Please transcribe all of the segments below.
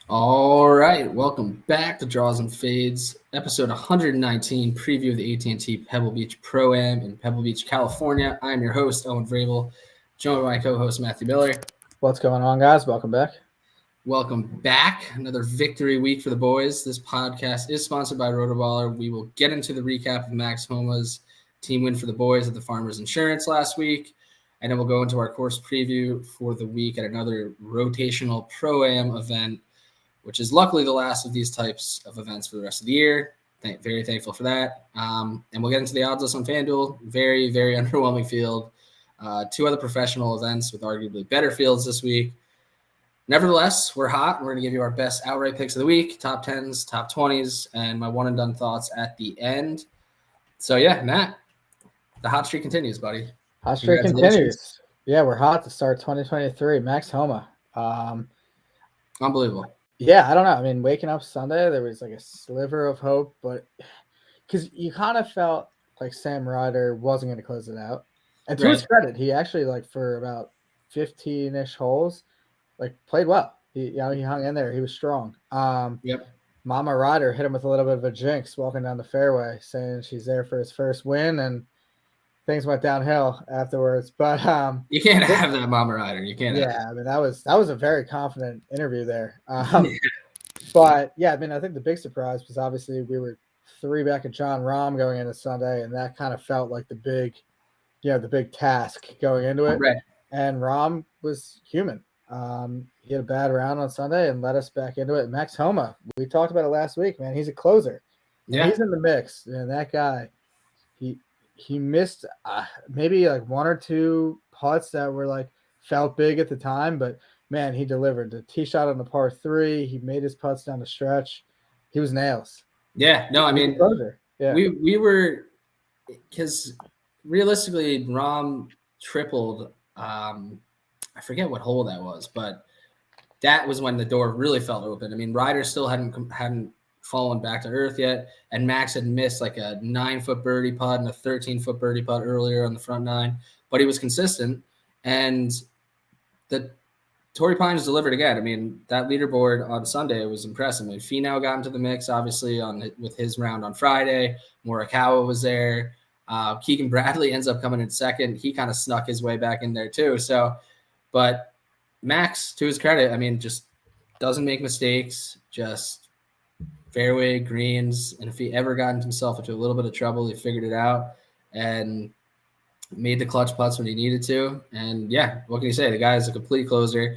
All right, welcome back to Draws and Fades, episode 119, preview of the AT&T Pebble Beach Pro-Am in Pebble Beach, California. I'm your host, Owen Vrabel, joined by my co-host, Matthew Miller. What's going on, guys? Welcome back. Welcome back. Another victory week for the boys. This podcast is sponsored by Rotoballer. We will get into the recap of Max HOMA's team win for the boys at the Farmers Insurance last week, and then we'll go into our course preview for the week at another rotational Pro-Am event, which is luckily the last of these types of events for the rest of the year. Very thankful for that. And we'll get into the odds list on FanDuel. Very, very underwhelming field. Two other professional events with arguably better fields this week. Nevertheless, we're hot. We're going to give you our best outright picks of the week, top 10s, top 20s, and my one and done thoughts at the end. So, yeah, Matt, the hot streak continues, buddy. Hot streak continues. Yeah, we're hot to start 2023. Max HOMA. Unbelievable. Yeah, I don't know. I mean, waking up Sunday, there was like a sliver of hope, but because you kind of felt like Sam Ryder wasn't going to close it out. And to his credit, he actually, like, for about 15-ish holes, like, played well. He hung in there. He was strong. Mama Ryder hit him with a little bit of a jinx walking down the fairway, saying she's there for his first win, and things went downhill afterwards. But you can't have that, Mama Ryder. You can't. Yeah, I mean, that was a very confident interview there. But yeah, I mean, I think the big surprise was obviously we were 3 back at Jon Rahm going into Sunday, and that kind of felt like the big task going into it. Right. And Rahm was human. He had a bad round on Sunday and led us back into it. Max HOMA, we talked about it last week, man. He's a closer. Yeah, he's in the mix. And that guy, he missed maybe like 1 or 2 putts that were like felt big at the time, but man, he delivered. The tee shot on the par 3. He made his putts down the stretch. He was nails. Yeah, no, I mean, yeah. we were, because realistically, Rahm tripled. I forget what hole that was, but that was when the door really fell open. I mean, Ryder still hadn't fallen back to earth yet, and Max had missed like a 9-foot birdie putt and a 13-foot birdie putt earlier on the front 9, but he was consistent, and the Torrey Pines delivered again. I mean, that leaderboard on Sunday was impressive. I mean, Finau got into the mix, obviously, with his round on Friday. Morikawa was there. Keegan Bradley ends up coming in second. He kind of snuck his way back in there too. So, but Max, to his credit, I mean, just doesn't make mistakes, just fairway greens, and if he ever got himself into a little bit of trouble, he figured it out and made the clutch putts when he needed to. And yeah, what can you say? The guy is a complete closer.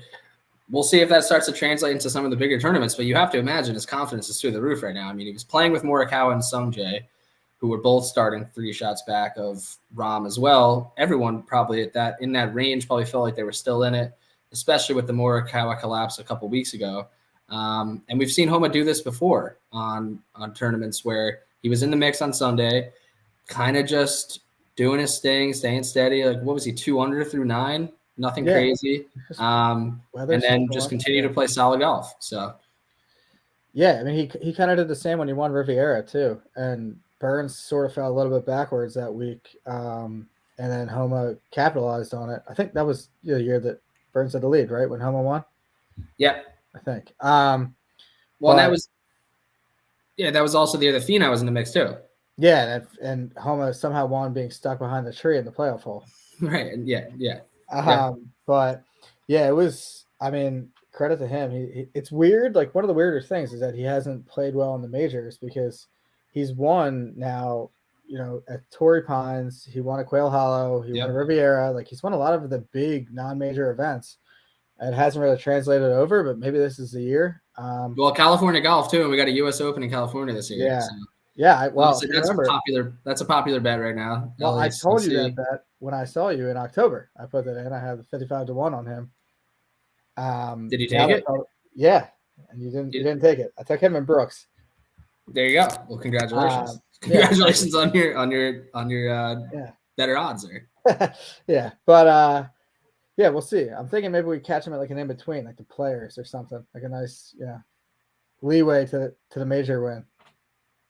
We'll see if that starts to translate into some of the bigger tournaments, but you have to imagine his confidence is through the roof right now. I mean, he was playing with Morikawa and Sungjae, who were both starting 3 shots back of Rahm as well. Everyone probably in that range probably felt like they were still in it, especially with the Morikawa collapse a couple weeks ago. And we've seen HOMA do this before on tournaments where he was in the mix on Sunday, kind of just doing his thing, staying steady. Like, what was he, 2 under through 9? Nothing crazy. And then just continue to play solid golf. So, yeah, I mean, he kind of did the same when he won Riviera too. And Burns sort of fell a little bit backwards that week. And then HOMA capitalized on it. I think that was the year that Burns had the lead, right? When HOMA won? Yeah. I think. That was also the year that Finau was in the mix too. Yeah, and HOMA somehow won being stuck behind the tree in the playoff hole. Right. Yeah. But yeah, it was. I mean, credit to him. It's weird. Like, one of the weirder things is that he hasn't played well in the majors because he's won now. You know, at Torrey Pines, he won at Quail Hollow, he won at Riviera. Like, he's won a lot of the big non-major events. It hasn't really translated over, but maybe this is the year. Well, California golf too, and we got a U.S. Open in California this year. Yeah, so. Yeah. Well, that's a popular bet right now. Well, I told you that bet when I saw you in October. I put that in. I had 55-1 on him. Did you take it? Yeah, and you didn't take it. I took him and Brooks. There you go. Well, congratulations. Congratulations on your better odds there. Yeah, but yeah, we'll see. I'm thinking maybe we catch him at like an in between, like the Players or something, like a nice leeway to the major win.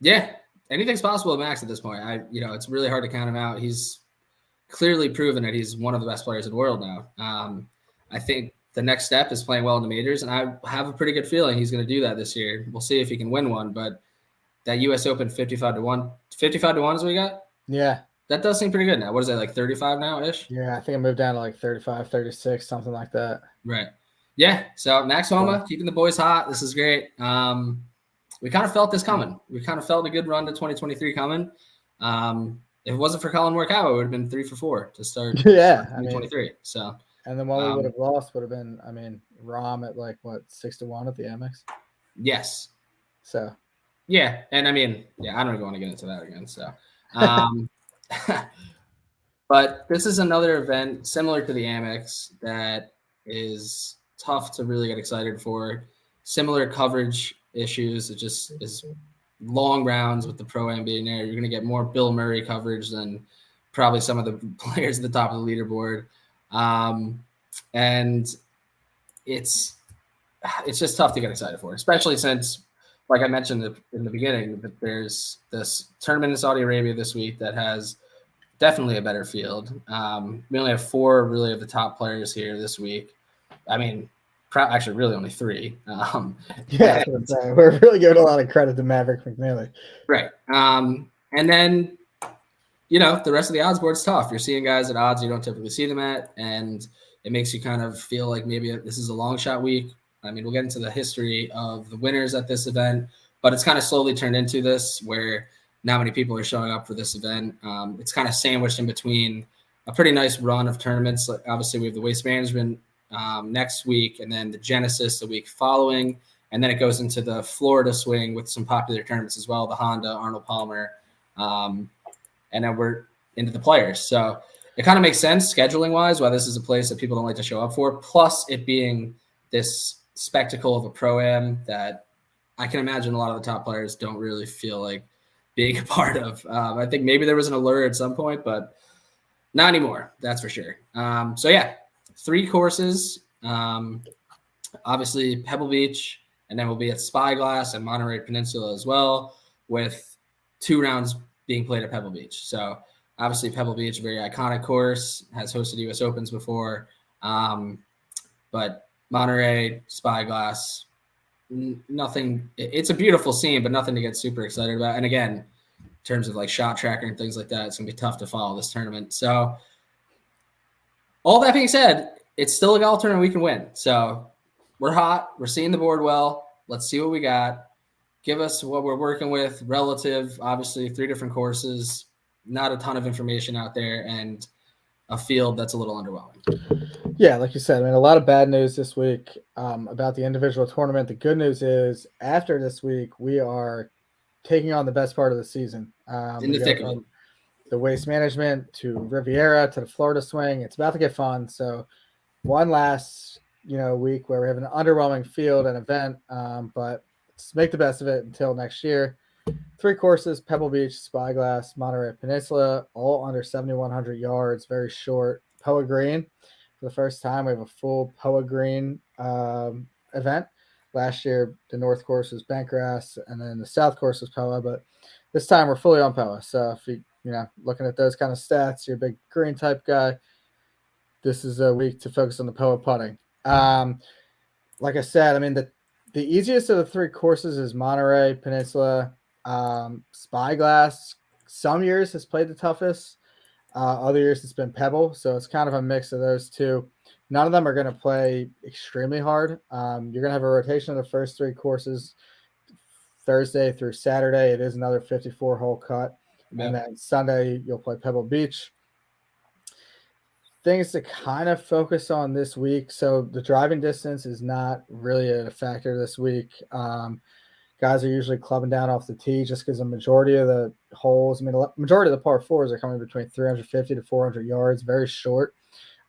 Yeah, anything's possible with Max at this point. It's really hard to count him out. He's clearly proven that he's one of the best players in the world now. I think the next step is playing well in the majors, and I have a pretty good feeling he's going to do that this year. We'll see if he can win one, but that U.S. Open 55-1 is what we got? Yeah. That does seem pretty good now. What is that, like 35 now-ish? Yeah, I think I moved down to like 35, 36, something like that. Right. Yeah, so Max Homa, keeping the boys hot. This is great. We kind of felt this coming. We kind of felt a good run to 2023 coming. If it wasn't for Colin Morikawa, it would have been 3 for 4 to start 2023. So, and then one we would have lost would have been, I mean, Rahm at like what, 6-1 at the Amex. Yes. So. Yeah, and I mean, yeah, I don't even want to get into that again. So, but this is another event similar to the Amex that is tough to really get excited for. Similar coverage issues. It just is long rounds with the Pro-Am being there. You're going to get more Bill Murray coverage than probably some of the players at the top of the leaderboard. And it's just tough to get excited for, especially since, like I mentioned in the beginning, that there's this tournament in Saudi Arabia this week that has definitely a better field. We only have 4 really of the top players here this week. I mean, actually really only 3. We're really giving a lot of credit to Maverick McNeely. Right. And then, the rest of the odds board's tough. You're seeing guys at odds you don't typically see them at, and it makes you kind of feel like maybe this is a long shot week. I mean, we'll get into the history of the winners at this event, but it's kind of slowly turned into this where not many people are showing up for this event. It's kind of sandwiched in between a pretty nice run of tournaments. Like obviously, we have the Waste Management next week, and then the Genesis the week following, and then it goes into the Florida swing with some popular tournaments as well, the Honda, Arnold Palmer, and then we're into the Players. So it kind of makes sense scheduling-wise why this is a place that people don't like to show up for, plus it being this spectacle of a Pro-Am that I can imagine a lot of the top players don't really feel like being a part of. I think maybe there was an allure at some point, but not anymore. That's for sure. So yeah, 3 courses. Obviously Pebble Beach, and then we'll be at Spyglass and Monterey Peninsula as well, with 2 rounds being played at Pebble Beach. So obviously Pebble Beach, a very iconic course, has hosted U.S. Opens before. But Monterey, Spyglass, nothing. It's a beautiful scene, but nothing to get super excited about. And again, in terms of like shot tracker and things like that, it's going to be tough to follow this tournament. So all that being said, it's still a golf tournament we can win. So we're hot. We're seeing the board well. Let's see what we got. Give us what we're working with relative, obviously 3 different courses, not a ton of information out there, and a field that's a little underwhelming. Yeah, like you said, I mean, a lot of bad news this week about the individual tournament. The good news is after this week, we are taking on the best part of the season. In the thick of it. The Waste Management to Riviera to the Florida swing. It's about to get fun. So one last, week where we have an underwhelming field and event, but let's make the best of it until next year. 3 courses: Pebble Beach, Spyglass, Monterey Peninsula, all under 7,100 yards, very short. Poa Green. For the first time, we have a full Poa Green event. Last year, the North course was Bentgrass, and then the South course was Poa, but this time we're fully on Poa. So if you, looking at those kind of stats, you're a big green type guy, this is a week to focus on the Poa putting. Like I said, I mean, the easiest of the 3 courses is Monterey Peninsula. Spyglass some years has played the toughest. Other years it's been Pebble, so it's kind of a mix of those 2. None of them are going to play extremely hard. You're going to have a rotation of the first 3 courses Thursday through Saturday. It is another 54-hole cut. Yep. And then Sunday you'll play Pebble Beach. Things to kind of focus on this week. So the driving distance is not really a factor this week. Guys are usually clubbing down off the tee just because the majority of the holes, the majority of the par 4s are coming between 350 to 400 yards, very short.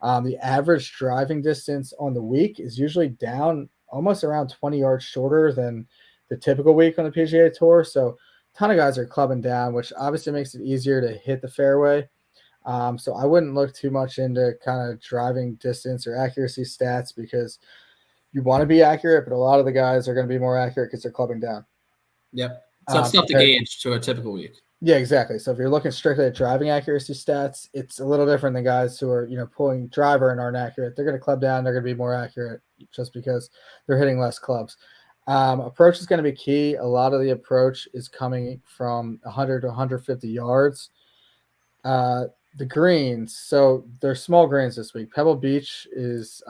The average driving distance on the week is usually down almost around 20 yards shorter than the typical week on the PGA Tour. So a ton of guys are clubbing down, which obviously makes it easier to hit the fairway. So I wouldn't look too much into kind of driving distance or accuracy stats because you want to be accurate, but a lot of the guys are going to be more accurate because they're clubbing down. Yep. So it's tough to gauge to a typical week. Yeah, exactly. So if you're looking strictly at driving accuracy stats, it's a little different than guys who are, pulling driver and aren't accurate. They're going to club down. They're going to be more accurate just because they're hitting less clubs. Approach is going to be key. A lot of the approach is coming from 100 to 150 yards. The greens, so they're small greens this week. Pebble Beach is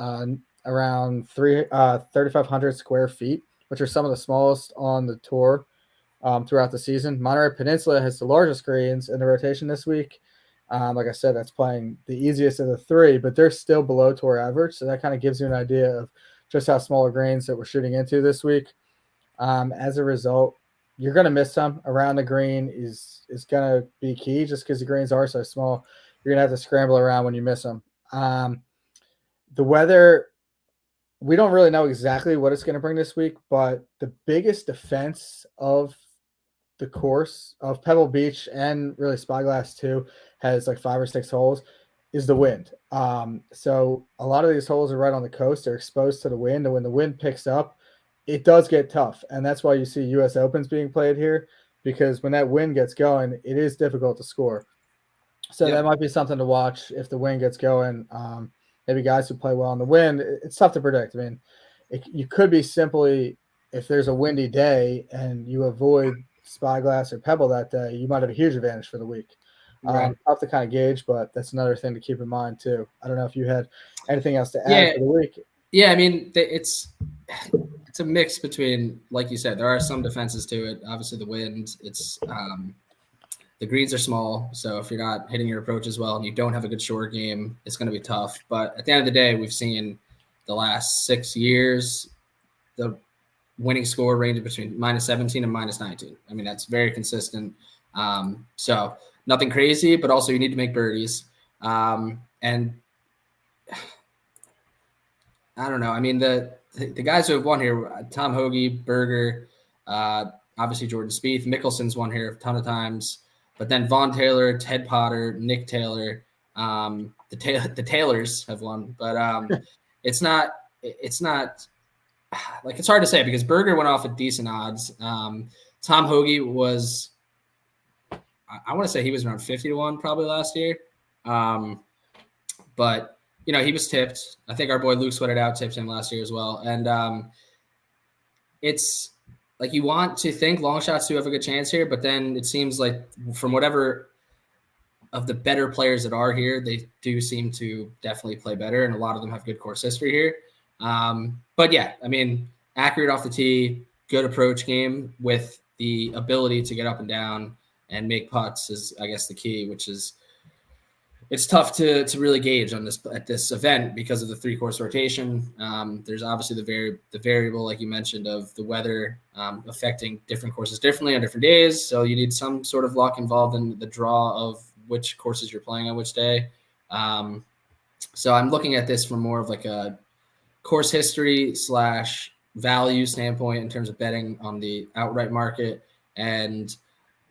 around 3,500 square feet, which are some of the smallest on the tour throughout the season. Monterey Peninsula has the largest greens in the rotation this week. Like I said, that's playing the easiest of the three, but they're still below tour average. So that kind of gives you an idea of just how smaller greens that we're shooting into this week. As a result, you're going to miss some. Around the green is going to be key just because the greens are so small. You're going to have to scramble around when you miss them. The weather, we don't really know exactly what it's going to bring this week, but the biggest defense of the course of Pebble Beach and really Spyglass too has like 5 or 6 holes is the wind. So a lot of these holes are right on the coast. They're exposed to the wind, and when the wind picks up, it does get tough. And that's why you see U.S. Opens being played here, because when that wind gets going, it is difficult to score. So that might be something to watch if the wind gets going. Maybe guys who play well in the wind, it's tough to predict. I mean, you could be simply, if there's a windy day and you avoid Spyglass or Pebble that day, you might have a huge advantage for the week. Right. Tough to kind of gauge, but that's another thing to keep in mind too. I don't know if you had anything else to add Yeah. for the week. Yeah, I mean, it's a mix between, like you said, there are some defenses to it. Obviously, the wind. It's the greens are small, so if you're not hitting your approach as well and you don't have a good short game, it's going to be tough. But at the end of the day, we've seen the last 6 years the winning score ranges between -17 and -19. I mean, that's very consistent. So nothing crazy, but also you need to make birdies. And I don't know. I mean, the guys who have won here, Tom Hoagie, Berger, obviously Jordan Spieth, Mickelson's won here a ton of times, but then Vaughn Taylor, Ted Potter, Nick Taylor, the Taylors have won, but it's not like, it's hard to say because Berger went off at decent odds. Tom Hoagie was, I want to say he was around 50 to 1 probably last year. But he was tipped. I think our boy Luke Sweated Out tipped him last year as well. And it's like, you want to think Longshots do have a good chance here, but then it seems like from whatever of the better players that are here, they do seem to definitely play better, and a lot of them have good course history here. But yeah, I mean, accurate off the tee, good approach game with the ability to get up and down and make putts is, I guess, the key, which is, it's tough to really gauge on this at this event because of the 3-course rotation. There's obviously the variable, like you mentioned, of the weather affecting different courses differently on different days. So you need some sort of luck involved in the draw of which courses you're playing on which day. So I'm looking at this from more of like a course history / value standpoint in terms of betting on the outright market. And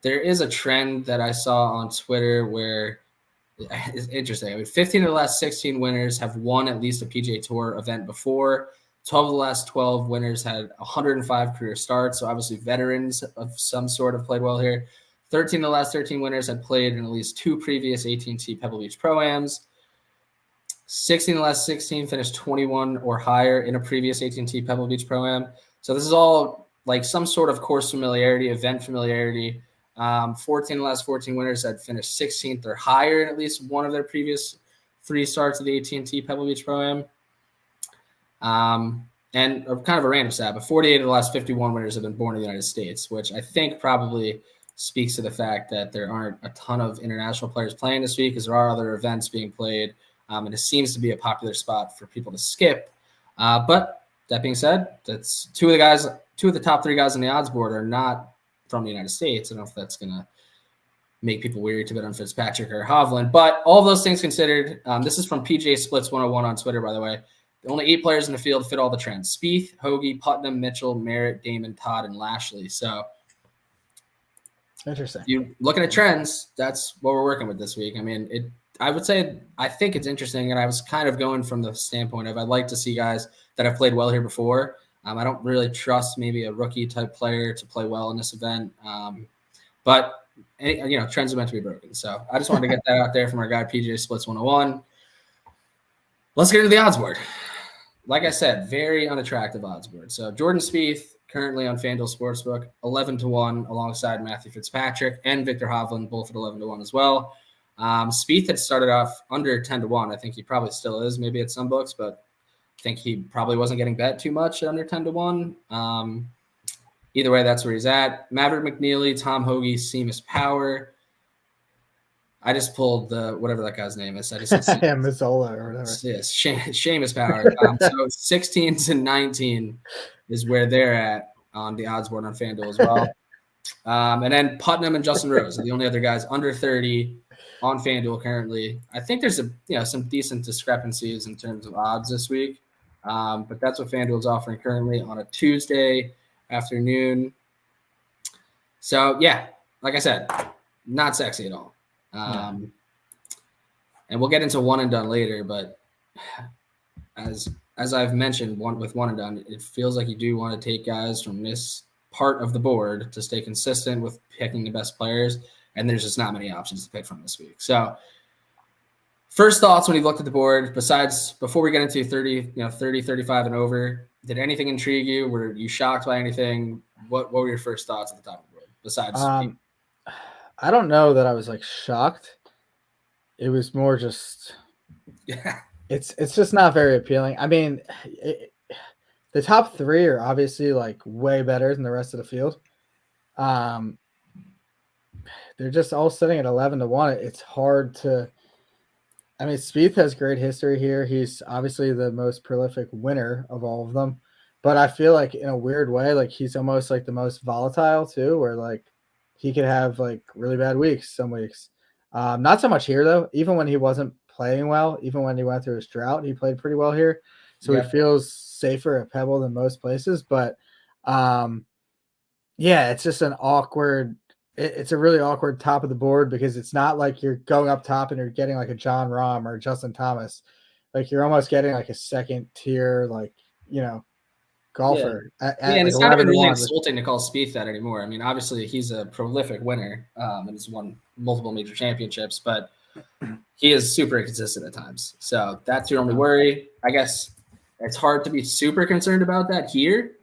there is a trend that I saw on Twitter where it's interesting. I mean, 15 of the last 16 winners have won at least a PGA Tour event before. 12 of the last 12 winners had 105 career starts. So obviously veterans of some sort have played well here. 13 of the last 13 winners had played in at least 2 previous AT&T Pebble Beach Pro-Ams. 16 of the last 16 finished 21 or higher in a previous AT&T Pebble Beach Pro-Am. So this is all like some sort of course familiarity, event familiarity. 14 of the last 14 winners had finished 16th or higher in at least one of their previous 3 starts of the AT&T Pebble Beach Pro-Am. And kind of a random stat, but 48 of the last 51 winners have been born in the United States, which I think probably speaks to the fact that there aren't a ton of international players playing this week, because there are other events being played, and it seems to be a popular spot for people to skip. But that being said, that's two of the top 3 guys on the odds board are not from the United States. I don't know if that's going to make people weary to bet on Fitzpatrick or Hovland, but all those things considered, this is from PJ Splits 101 on Twitter, by the way. The only 8 players in the field fit all the trends: Spieth, Hoagie, Putnam, Mitchell, Merritt, Damon, Todd, and Lashley. So interesting. If you're looking at trends, that's what we're working with this week. I mean, I would say I think it's interesting, and I was kind of going from the standpoint of I'd like to see guys that have played well here before. I don't really trust maybe a rookie type player to play well in this event. But trends are meant to be broken. So I just wanted to get that out there from our guy PJ Splits 101. Let's get into the odds board. Like I said, very unattractive odds board. So Jordan Spieth currently on FanDuel Sportsbook, 11-1, alongside Matthew Fitzpatrick and Victor Hovland, both at 11-1 as well. Spieth had started off under 10-1. I think he probably still is, maybe at some books, but I think he probably wasn't getting bet too much at under 10-1. Either way, that's where he's at. Maverick McNeely, Tom Hoagie, Seamus Power. I just pulled whatever that guy's name is. I just said Mazzola or whatever. Yes, Seamus Power. So 16-19 is where they're at on the odds board on FanDuel as well. And then Putnam and Justin Rose are the only other guys under 30 on FanDuel currently. I think there's some decent discrepancies in terms of odds this week, but that's what FanDuel is offering currently on a Tuesday afternoon. So yeah, like I said, not sexy at all. And we'll get into one and done later, but as I've mentioned, with one and done, it feels like you do want to take guys from this part of the board to stay consistent with picking the best players, and there's just not many options to pick from this week. So first thoughts when you looked at the board, besides before we get into 30, 35 and over, did anything intrigue you? Were you shocked by anything? What were your first thoughts at the top of the board besides I don't know that I was like shocked. It was more just it's just not very appealing. I mean, the top three are obviously like way better than the rest of the field. They're just all sitting at 11-1. It's hard to. I mean, Spieth has great history here. He's obviously the most prolific winner of all of them, but I feel like in a weird way, like he's almost like the most volatile too, where like he could have like really bad weeks some weeks. Not so much here though. Even when he wasn't playing well, even when he went through his drought, he played pretty well here. So he feels safer at Pebble than most places. But it's just an awkward. It's a really awkward top of the board because it's not like you're going up top and you're getting like a John Rahm or Justin Thomas. Like you're almost getting like a second tier, like golfer. And it's not even really insulting to call Spieth that anymore. I mean, obviously he's a prolific winner and has won multiple major championships, but he is super inconsistent at times. So that's your only worry. I guess it's hard to be super concerned about that here,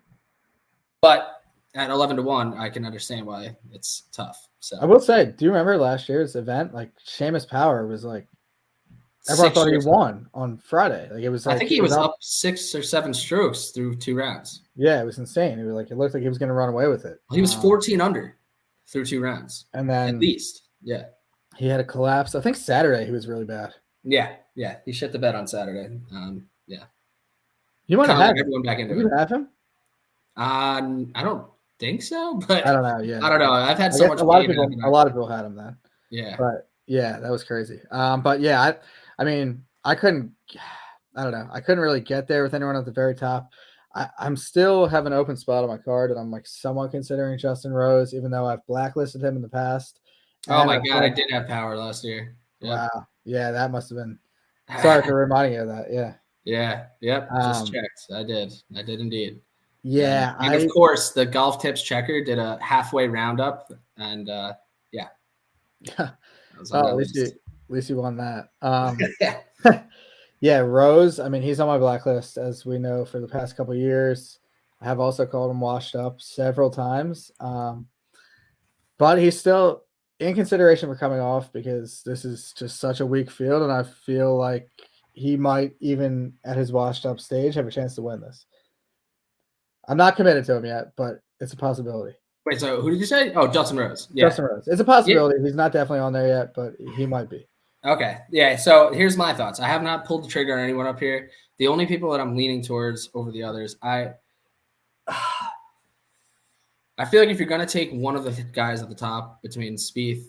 but at 11-1, I can understand why it's tough. So I will say, do you remember last year's event? Like Seamus Power was like, everyone thought he won on Friday. Like it was like I think he was up 6 or 7 strokes through 2 rounds. Yeah, it was insane. It looked like he was going to run away with it. He was 14 under through 2 rounds, and then at least, yeah. He had a collapse. I think Saturday he was really bad. Yeah, he shit the bed on Saturday. You might have everyone back into it. You have him? I don't think so, but I don't know. Yeah, I don't know. I've had so much. A lot of people had him then. Yeah, but yeah, that was crazy. But yeah, I mean, I don't know. I couldn't really get there with anyone at the very top. I'm still have an open spot on my card, and I'm like somewhat considering Justin Rose, even though I've blacklisted him in the past. Oh my God, I did have Power last year. Yep. Wow. Yeah, that must have been. Sorry for reminding you of that. Yeah. Yeah. Yep. Just checked. I did indeed. Yeah. And of course, the Golf Tips Checker did a halfway roundup, and yeah. At least you won that. Yeah, Rose. I mean, he's on my blacklist, as we know, for the past couple of years. I have also called him washed up several times, but he's still in consideration for coming off because this is just such a weak field, and I feel like he might, even at his washed up stage, have a chance to win this. I'm not committed to him yet, but it's a possibility. Wait, so who did you say? Oh, Justin Rose. Yeah. Justin Rose. It's a possibility. Yeah. He's not definitely on there yet, but he might be. Okay. Yeah. So here's my thoughts. I have not pulled the trigger on anyone up here. The only people that I'm leaning towards over the others, I feel like if you're going to take one of the guys at the top between Spieth,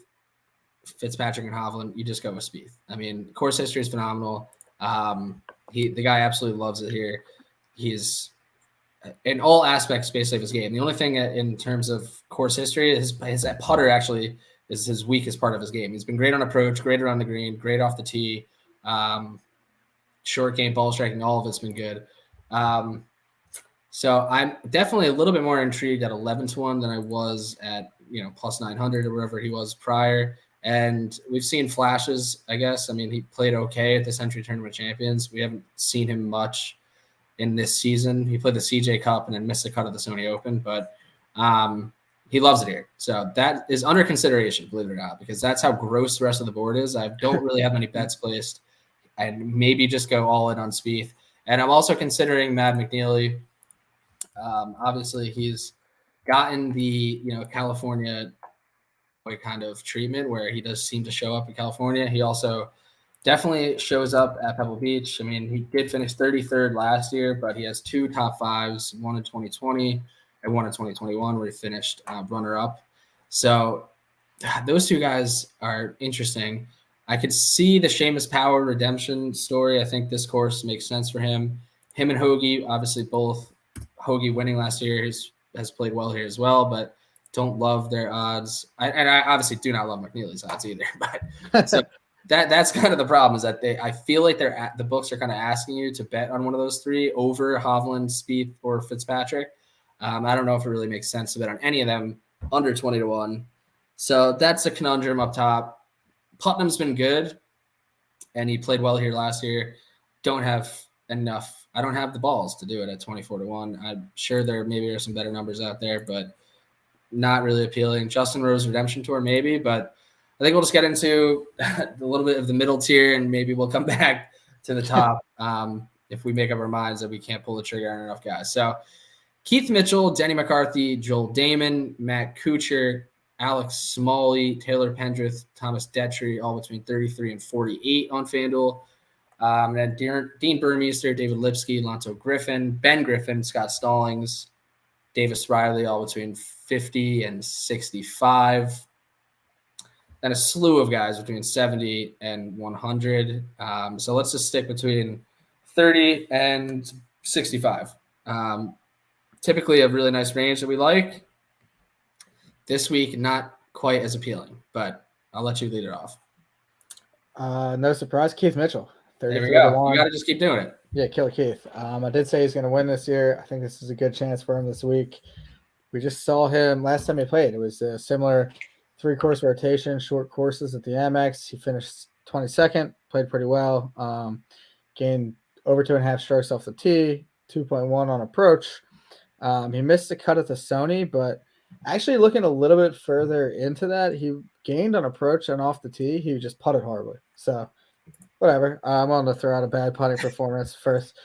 Fitzpatrick, and Hovland, you just go with Spieth. I mean, course history is phenomenal. The guy absolutely loves it here. He's in all aspects basically of his game. The only thing in terms of course history is that putter actually is his weakest part of his game. He's been great on approach, great around the green, great off the tee, short game, ball striking, all of it's been good. So I'm definitely a little bit more intrigued at 11-1 than I was at plus 900 or whatever he was prior. And we've seen flashes, I guess. I mean, he played okay at the Century Tournament Champions. We haven't seen him much in this season. He played the CJ Cup and then missed the cut of the Sony Open, but he loves it here. So that is under consideration, believe it or not, because that's how gross the rest of the board is. I don't really have many bets placed. And maybe just go all in on Spieth. And I'm also considering Matt McNeely. Obviously, he's gotten the California kind of treatment where he does seem to show up in California. He also definitely shows up at Pebble Beach. I mean, he did finish 33rd last year, but he has 2 top fives, one in 2020 and one in 2021, where he finished runner-up. So those two guys are interesting. I could see the Seamus Power redemption story. I think this course makes sense for him. Him and Hoagie, obviously both. Hoagie winning last year has played well here as well, but don't love their odds. I obviously do not love McNeely's odds either. But so that's kind of the problem, is that I feel like the books are kind of asking you to bet on one of those three over Hovland, Spieth, or Fitzpatrick. I don't know if it really makes sense to bet on any of them under 20-1. So that's a conundrum up top. Putnam's been good, and he played well here last year. Don't have enough. I don't have the balls to do it at 24-1. I'm sure there maybe are some better numbers out there, but not really appealing. Justin Rose Redemption Tour, maybe, but I think we'll just get into a little bit of the middle tier, and maybe we'll come back to the top if we make up our minds that we can't pull the trigger on enough guys. So Keith Mitchell, Denny McCarthy, Joel Damon, Matt Kuchar, Alex Smalley, Taylor Pendrith, Thomas Detry, all between 33 and 48 on FanDuel. And then Dean Burmeister, David Lipsky, Lonto Griffin, Ben Griffin, Scott Stallings, Davis Riley, all between 50 and 65. Then a slew of guys between 70 and 100. So let's just stick between 30 and 65. Typically a really nice range that we like. This week, not quite as appealing, but I'll let you lead it off. No surprise, Keith Mitchell. There we go. You got to just keep doing it. Yeah, Killer Keith. I did say he's going to win this year. I think this is a good chance for him this week. We just saw him last time he played. It was a similar 3-course rotation, short courses at the Amex. He finished 22nd, played pretty well. Gained over 2.5 strokes off the tee, 2.1 on approach. He missed the cut at the Sony, but actually looking a little bit further into that, he gained on approach and off the tee. He just putted horribly. So whatever. I'm on to throw out a bad putting performance. First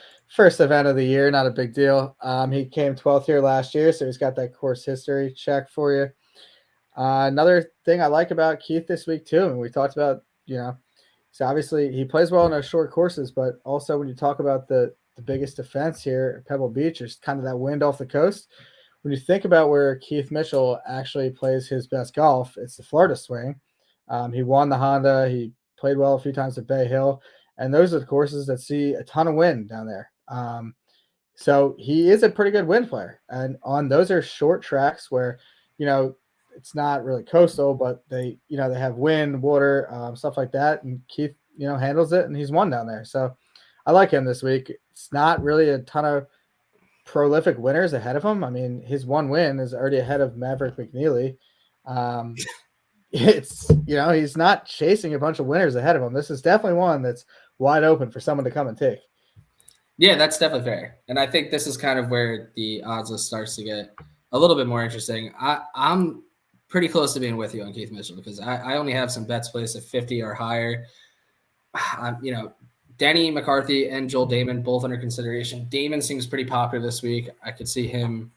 event of the year, not a big deal. He came 12th here last year, so he's got that course history check for you. Another thing I like about Keith this week too, and we talked about, so obviously he plays well in those short courses, but also when you talk about the biggest defense here at Pebble Beach, there's kind of that wind off the coast. When you think about where Keith Mitchell actually plays his best golf, it's the Florida swing. He won the Honda. He played well a few times at Bay Hill, and those are the courses that see a ton of wind down there. So he is a pretty good wind player, and those are short tracks where, it's not really coastal, but they have wind, water, stuff like that, and Keith, handles it, and he's won down there. So I like him this week. It's not really a ton of prolific winners ahead of him. I mean, his one win is already ahead of Maverick McNeely. It's, he's not chasing a bunch of winners ahead of him. This is definitely one that's wide open for someone to come and take. Yeah, that's definitely fair. And I think this is kind of where the odds list starts to get a little bit more interesting. I'm pretty close to being with you on Keith Mitchell because I only have some bets placed at 50 or higher. Denny McCarthy and Joel Damon both under consideration. Damon seems pretty popular this week. I could see him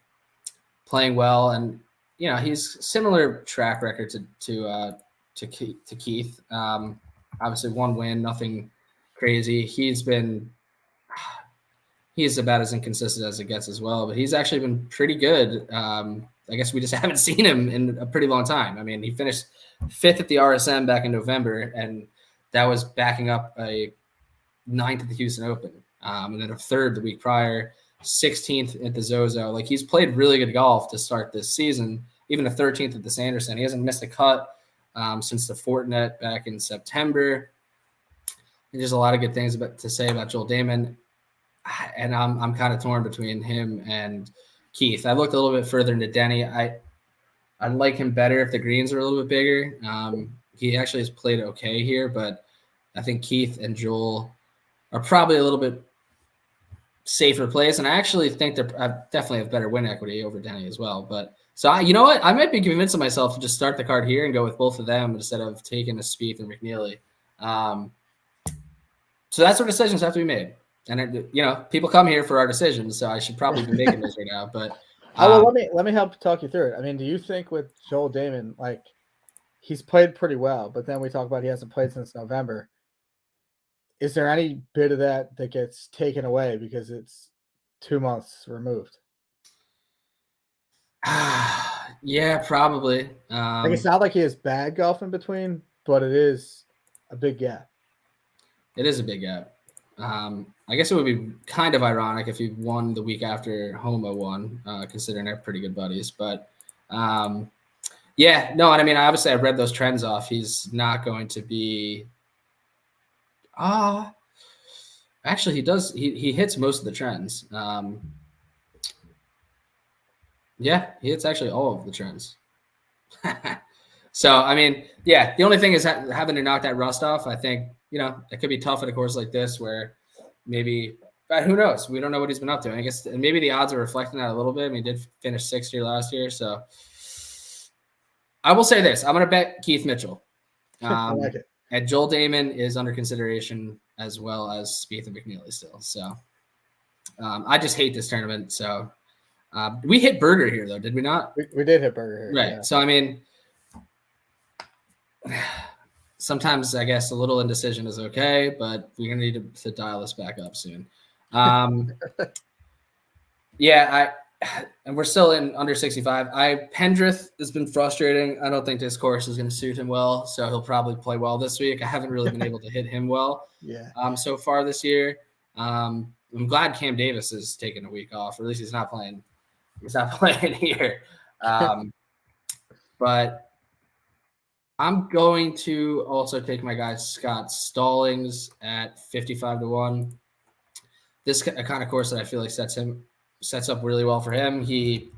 playing well, and he's similar track record to Keith. Obviously, one win, nothing crazy. He's about as inconsistent as it gets as well, but he's actually been pretty good. I guess we just haven't seen him in a pretty long time. I mean, he finished 5th at the RSM back in November, and that was backing up a 9th at the Houston Open, and then a 3rd the week prior, 16th at the Zozo. Like, he's played really good golf to start this season, even a 13th at the Sanderson. He hasn't missed a cut since the Fortinet back in September. And there's a lot of good things to say about Joel Damon, and I'm kind of torn between him and Keith. I looked a little bit further into Denny. I I'd like him better if the greens are a little bit bigger. He actually has played okay here, but I think Keith and Joel are probably a little bit safer plays, and I actually think I definitely have better win equity over Denny as well. But so you know what? I might be convincing myself to just start the card here and go with both of them instead of taking a Spieth and McNeely. So that's where decisions have to be made. And people come here for our decisions, so I should probably be making those right now. But let me help talk you through it. I mean, do you think with Joel Damon, like he's played pretty well, but then we talk about he hasn't played since November. Is there any bit of that gets taken away because it's 2 months removed? Yeah, probably. Like it's not like he has bad golf in between, but it is a big gap. It is a big gap. I guess it would be kind of ironic if he won the week after HOMA won, considering they're pretty good buddies. But yeah, no, and I mean, obviously I read those trends off. He's not going to be actually he does he hits most of the trends. Yeah, he hits actually all of the trends. So I mean, yeah, the only thing is having to knock that rust off. I think it could be tough at a course like this where maybe, but who knows? We don't know what he's been up to. And I guess maybe the odds are reflecting that a little bit. I mean, he did finish 6th here last year, so I will say this: I'm going to bet Keith Mitchell. I like it. And Joel Damon is under consideration as well as Spieth and McNeely still. So I just hate this tournament. So we hit Berger here, though, did we not? We did hit Berger here, right? Yeah. So I mean, sometimes I guess a little indecision is okay, but we're gonna need to dial this back up soon. Yeah, and we're still in under 65. Pendrith has been frustrating. I don't think this course is going to suit him well, so he'll probably play well this week. I haven't really been able to hit him well so far this year. I'm glad Cam Davis has taken a week off, or at least he's not playing. He's not playing here. But I'm going to also take my guy Scott Stallings at 55-1. This kind of course that I feel like sets up really well for him. He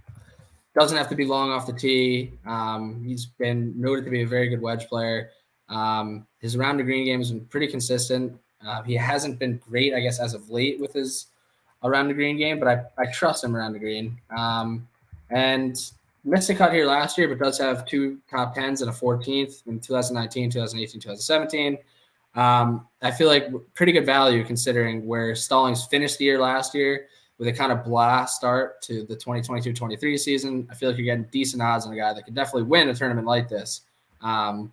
doesn't have to be long off the tee. He's been noted to be a very good wedge player. His around the green game has been pretty consistent. He hasn't been great, I guess, as of late with his around the green game, but I trust him around the green. And missed a cut here last year, but does have 2 top 10s and a 14th in 2019, 2018, 2017. I feel like pretty good value considering where Stallings finished the year last year with a kind of blah start to the 2022-23 season. I feel like you're getting decent odds on a guy that could definitely win a tournament like this. So I'm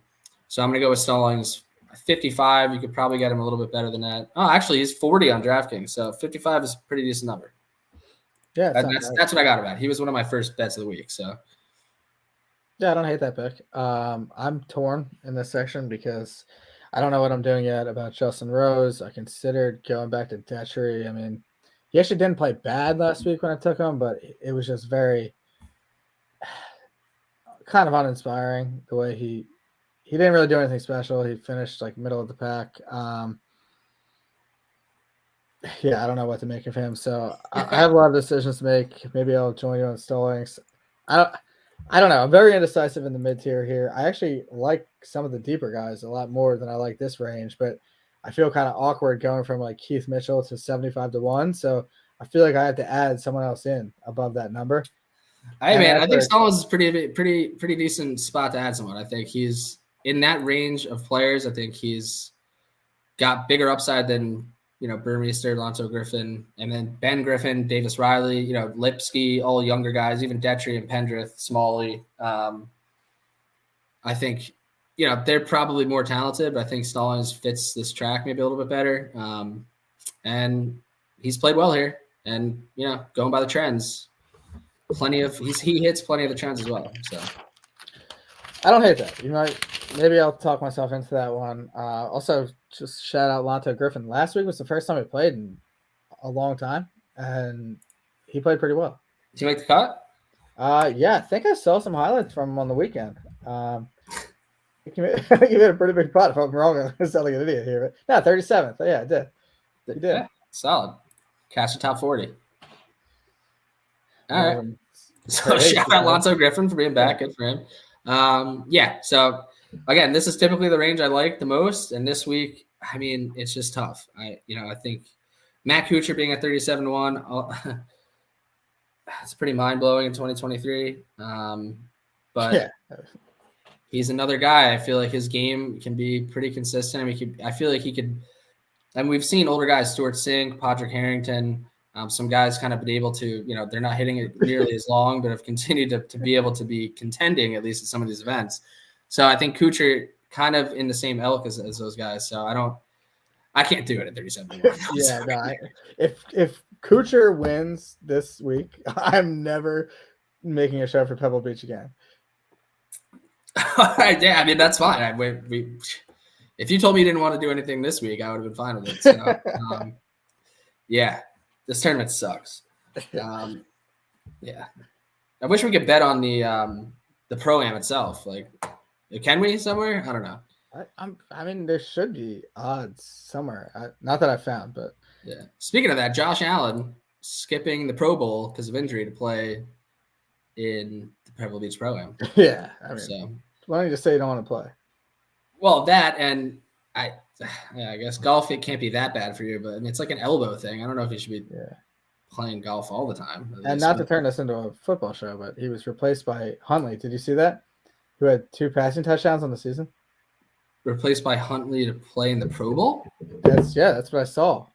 going to go with Stallings. 55, you could probably get him a little bit better than that. Oh, actually, he's 40 on DraftKings, so 55 is a pretty decent number. Yeah, that's what I got about. He was one of my first bets of the week. So yeah, I don't hate that pick. I'm torn in this section because I don't know what I'm doing yet about Justin Rose. I considered going back to Detchery. I mean, he actually didn't play bad last week when I took him, but it was just very kind of uninspiring the way he didn't really do anything special. He finished like middle of the pack. Yeah, I don't know what to make of him. So I have a lot of decisions to make. Maybe I'll join you on Stallings. I don't know. I'm very indecisive in the mid tier here. I actually like some of the deeper guys a lot more than I like this range, but I feel kind of awkward going from like Keith Mitchell to 75-1. So I feel like I have to add someone else in above that number. Hey man, I think Stallings is pretty decent spot to add someone. I think he's in that range of players. I think he's got bigger upside than Burmeister, Lonzo Griffin, and then Ben Griffin, Davis Riley, Lipsky, all younger guys, even Detchery and Pendrith, Smalley. I think, they're probably more talented, but I think Stallings fits this track maybe a little bit better. And he's played well here. And, going by the trends, he hits plenty of the trends as well. So I don't hate that. Maybe I'll talk myself into that one. Also, just shout out Lonzo Griffin. Last week was the first time he played in a long time, and he played pretty well. Did he make the cut? Yeah, I think I saw some highlights from him on the weekend. He made a pretty big putt. If I'm wrong, I sound like an idiot here. But no, 37th. Yeah, I did. He did. Yeah, solid. Cash the top 40. All right. So shout out Lonzo Griffin for being back. Good for him. So again, this is typically the range I like the most. And this week, I mean, it's just tough. I think Matt Kuchar being at 37-1, it's pretty mind-blowing in 2023. But he's another guy. I feel like his game can be pretty consistent. I feel like he could – and we've seen older guys, Stuart Sink, Padraig Harrington, some guys kind of been able to, they're not hitting it nearly as long, but have continued to be able to be contending at least at some of these events. So I think Kuchar kind of in the same ilk as those guys. So I can't do it at 37. If Kuchar wins this week, I'm never making a show for Pebble Beach again. All right, yeah, I mean that's fine. If you told me you didn't want to do anything this week, I would have been fine with it. So, this tournament sucks. I wish we could bet on the Pro-Am itself. Like, can we somewhere? I don't know. I mean, there should be odds somewhere. Not that I found, but yeah. Speaking of that, Josh Allen skipping the Pro Bowl because of injury to play in the Pebble Beach Pro-Am. Yeah, I mean, why don't you just say you don't want to play? Well, that and I guess golf, it can't be that bad for you, but I mean, it's like an elbow thing. I don't know if you should be playing golf all the time. And not to turn this into a football show, but he was replaced by Huntley. Did you see that? Who had 2 passing touchdowns on the season? Replaced by Huntley to play in the Pro Bowl? That's what I saw.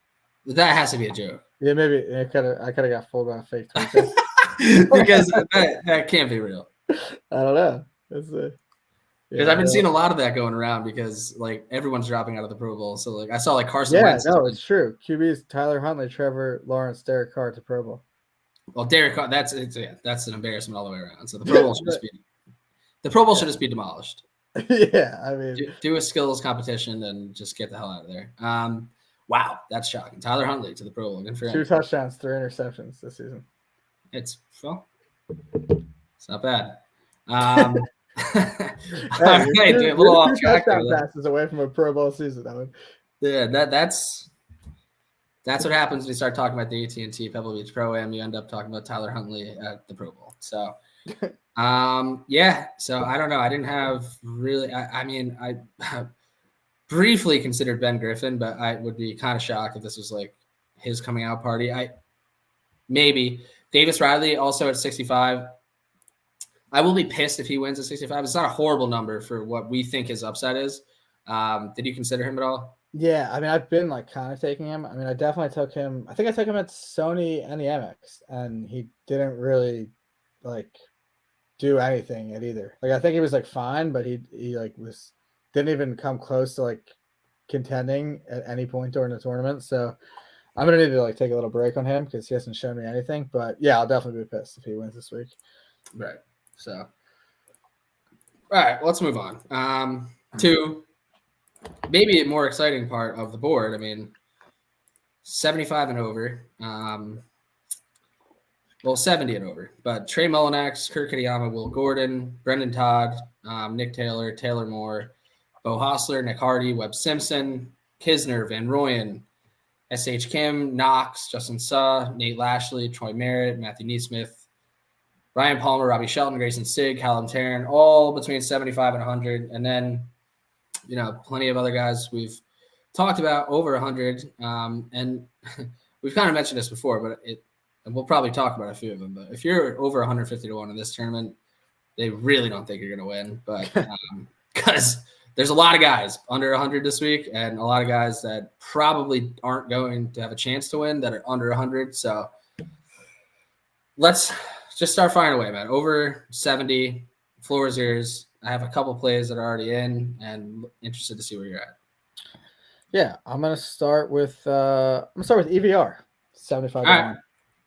That has to be a joke. Yeah, maybe I could have got fooled by a fake tweet. Because that can't be real. I don't know. Because I've been seeing a lot of that going around because like everyone's dropping out of the Pro Bowl. So like I saw like Carson Wentz. Yeah, no, it's true. QBs Tyler Huntley, Trevor Lawrence, Derek Carr to Pro Bowl. Well, Derek Carr, that's an embarrassment all the way around. So the Pro Bowl should just be demolished. Yeah, I mean, do a skills competition and just get the hell out of there. Wow, that's shocking. Tyler Huntley to the Pro Bowl. Good for him. 2 touchdowns, 3 interceptions this season. It's not bad. All right, dude, a little off track. Passes away from a Pro Bowl season. That would. Yeah, that's what happens when you start talking about the AT&T Pebble Beach Pro-Am. You end up talking about Tyler Huntley at the Pro Bowl. So, so I don't know. I didn't have really. I briefly considered Ben Griffin, but I would be kind of shocked if this was like his coming out party. Maybe Davis Riley also at 65. I will be pissed if he wins at 65. It's not a horrible number for what we think his upside is. Did you consider him at all? Yeah, I mean, I've been like kind of taking him. I mean, I definitely took him. I think I took him at Sony and the MX, and he didn't really like do anything at either. Like I think he was like fine, but he didn't even come close to like contending at any point during the tournament. So I'm gonna need to like take a little break on him because he hasn't shown me anything. But yeah, I'll definitely be pissed if he wins this week. Right. So, all right, let's move on to maybe a more exciting part of the board. I mean, 75 and over. 70 and over. But Trey Mullinax, Kurt Kitayama, Will Gordon, Brendan Todd, Nick Taylor, Taylor Moore, Bo Hostler, Nick Hardy, Webb Simpson, Kisner, Van Rooyen, S.H. Kim, Knox, Justin Suh, Nate Lashley, Troy Merritt, Matthew Neesmith, Ryan Palmer, Robbie Shelton, Grayson Sigg, Callum Tarrant, all between 75 and 100. And then, plenty of other guys we've talked about over 100. And we've kind of mentioned this before, and we'll probably talk about a few of them. But if you're over 150 to 1 in this tournament, they really don't think you're going to win. But because there's a lot of guys under 100 this week and a lot of guys that probably aren't going to have a chance to win that are under 100. So let's just start firing away, man. Over 70, floor is yours. I have a couple plays that are already in and interested to see where you're at. Yeah, I'm gonna start with EVR, 75. All right.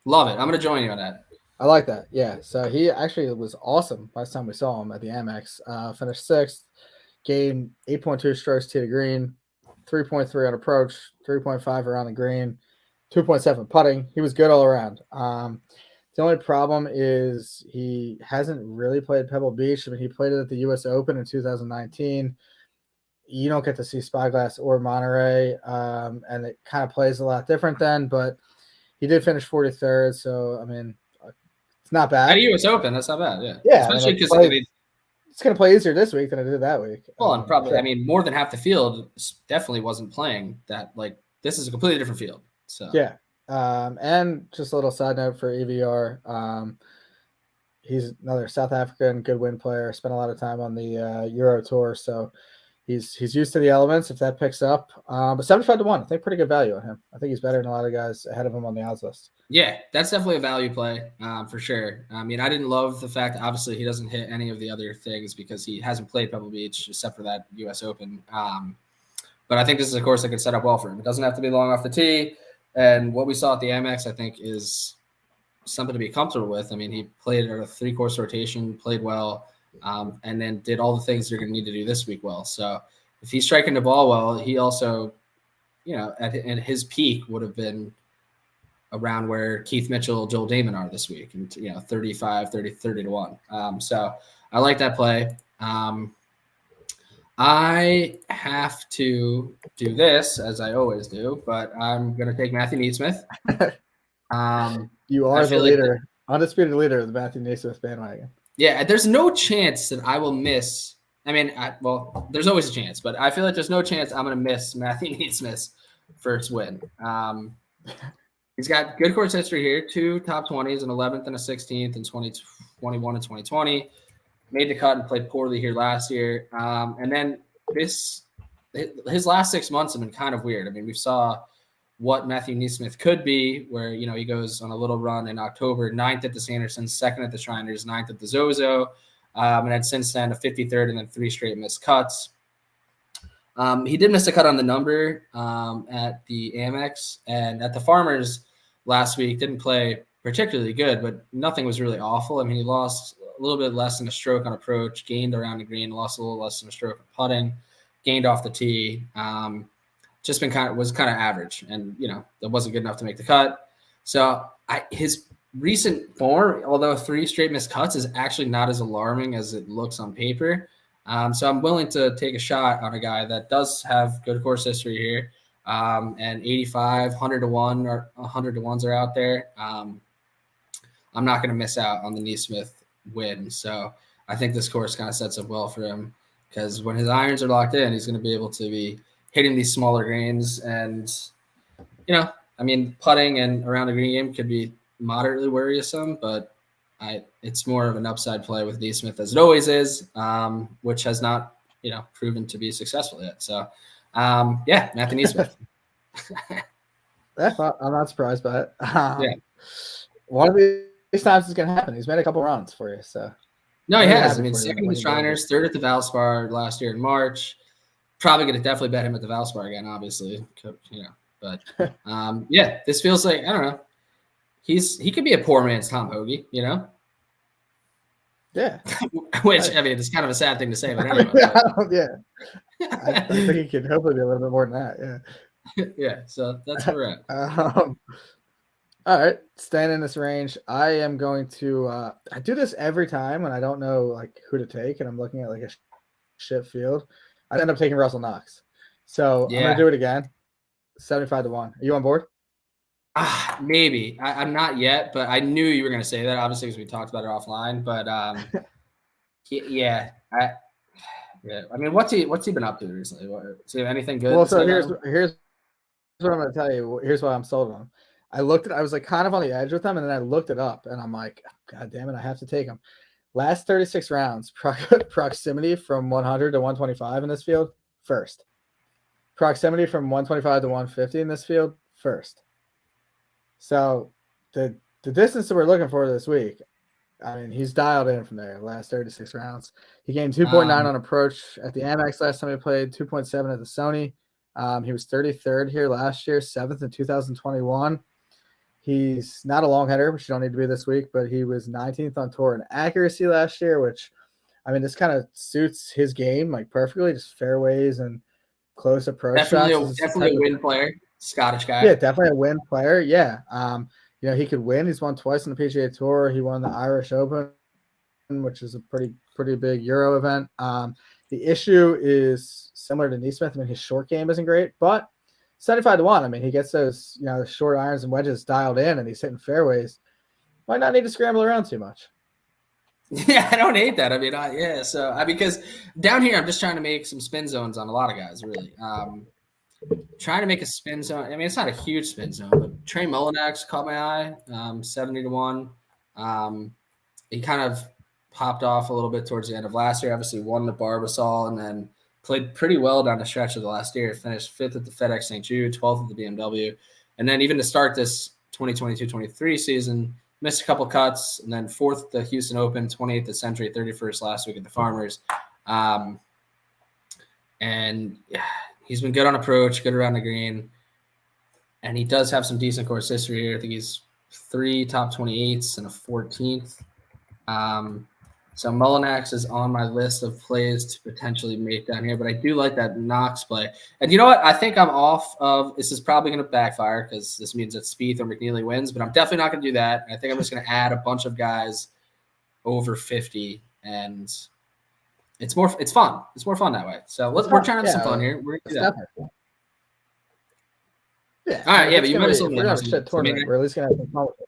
Love it. I'm gonna join you on that. I like that. Yeah. So he actually was awesome last time we saw him at the Amex. Finished 6th, gained 8.2 strokes to the green, 3.3 on approach, 3.5 around the green, 2.7 putting. He was good all around. The only problem is he hasn't really played Pebble Beach. I mean, he played it at the U.S. Open in 2019. You don't get to see Spyglass or Monterey, and it kind of plays a lot different then. But he did finish 43rd, so I mean, It's not bad. At a U.S. Open, that's not bad. Yeah. Yeah, Especially because it's going to play easier this week than it did that week. Well, and probably, I mean, more than half the field definitely wasn't playing that. Like, this is a completely different field. So, yeah. And just a little side note for EVR. He's another South African good win player. Spent a lot of time on the Euro Tour, so he's used to the elements. If that picks up, but 75-1, I think pretty good value on him. I think he's better than a lot of guys ahead of him on the odds list. Yeah, that's definitely a value play for sure. I mean, I didn't love the fact that obviously he doesn't hit any of the other things because he hasn't played Pebble Beach except for that U.S. Open. But I think this is a course that could set up well for him. It doesn't have to be long off the tee. And what we saw at the Amex, I think, is something to be comfortable with. I mean, he played at a 3-course rotation, played well, and then did all the things you're going to need to do this week well. So if he's striking the ball well, he also, at his peak would have been around where Keith Mitchell, Joel Damon are this week, and 35, 30-1. So I like that play. I have to do this, as I always do, but I'm going to take Matthew Neesmith. You are the leader, undisputed leader of the Matthew Neesmith bandwagon. Yeah, there's no chance that I will miss. I mean, there's always a chance, but I feel like there's no chance I'm going to miss Matthew Neesmith's first win. He's got good course history here, 2 top 20s, an 11th and a 16th in 2021 and 2020. Made the cut and played poorly here last year. And then his last 6 months have been kind of weird. I mean, we saw what Matthew Neesmith could be, where, he goes on a little run in October, 9th at the Sandersons, 2nd at the Shriners, 9th at the Zozo. And then since then, a 53rd and then 3 straight missed cuts. He did miss a cut on the number at the Amex, and at the Farmers last week, didn't play particularly good, but nothing was really awful. I mean, he lost a little bit less than a stroke on approach, gained around the green, lost a little less than a stroke on putting, gained off the tee. Just was kind of average, and that wasn't good enough to make the cut. So his recent form, although 3 straight missed cuts, is actually not as alarming as it looks on paper. So I'm willing to take a shot on a guy that does have good course history here. And 85, 100-1 or 100-1s are out there. I'm not going to miss out on the Neesmith win. So I think this course kind of sets up well for him, because when his irons are locked in, he's going to be able to be hitting these smaller greens. And, I mean, putting and around the green game could be moderately worrisome, but it's more of an upside play with Neesmith, as it always is, which has not, proven to be successful yet. So, Matthew Neesmith. I'm not surprised by it. Yeah. One of these times it's going to happen. He's made a couple runs for you, so. No, he has. I mean, 2nd at the Shriners, 3rd at the Valspar last year in March. Probably going to definitely bet him at the Valspar again, obviously. But this feels like, I don't know. He could be a poor man's Tom Hoagie, Yeah. Which, I mean, it's kind of a sad thing to say, but anyway. I think he could hopefully be a little bit more than that. Yeah. Yeah. So that's where we're at. All right. Staying in this range, I am going to I do this every time when I don't know like who to take and I'm looking at like a shit field. I end up taking Russell Knox. So I'm going to do it again. 75-1. Are you on board? Maybe. I'm not yet, but I knew you were going to say that, obviously, because we talked about it offline. But I mean, what's he been up to recently? Is he anything good? Well, so here's what I'm going to tell you. Here's why I'm sold on him. I was like kind of on the edge with him, and then I looked it up, and I'm like, God damn it, I have to take him. Last 36 rounds, proximity from 100 to 125 in this field, first. Proximity from 125 to 150 in this field, first. So the distance that we're looking for this week, I mean, he's dialed in from there. Last 36 rounds, he gained 2.9 on approach at the Amex last time he played, 2.7 at the Sony. He was 33rd here last year, 7th in 2021. He's not a long hitter, which you don't need to be this week, but he was 19th on tour in accuracy last year, which, I mean, this kind of suits his game like perfectly, just fairways and close approach. Definitely a win player. Scottish guy. Yeah, definitely a win player. Yeah. He could win. He's won twice on the PGA Tour. He won the Irish Open, which is a pretty big Euro event. The issue is similar to Neesmith. I mean, his short game isn't great, but 75-1. I mean, he gets those, short irons and wedges dialed in, and he's hitting fairways. might not need to scramble around too much. Yeah, I don't hate that. I mean, so because down here I'm just trying to make some spin zones on a lot of guys, really. Trying to make a spin zone. I mean, it's not a huge spin zone, but Trey Mullinax caught my eye, 70-1. He kind of popped off a little bit towards the end of last year. Obviously, won the Barbasol and then played pretty well down the stretch of the last year. Finished 5th at the FedEx St. Jude, 12th at the BMW, and then even to start this 2022-23 season, missed a couple cuts, and then 4th at the Houston Open, 28th at Century, 31st last week at the Farmers. And yeah, he's been good on approach, good around the green, and he does have some decent course history here. I think he's 3 top 28s and a 14th. So Mullinax is on my list of plays to potentially make down here, but I do like that Knox play. And you know what? I think I'm off of – this is probably going to backfire because this means that Spieth or McNeely wins, but I'm definitely not going to do that. I think I'm just going to add a bunch of guys over 50, and it's fun. It's more fun that way. So we're trying to have some fun here. We're going to do that. Yeah. All right, yeah, but you might as well. We're not a shit tournament. We're at least going to have some fun with it.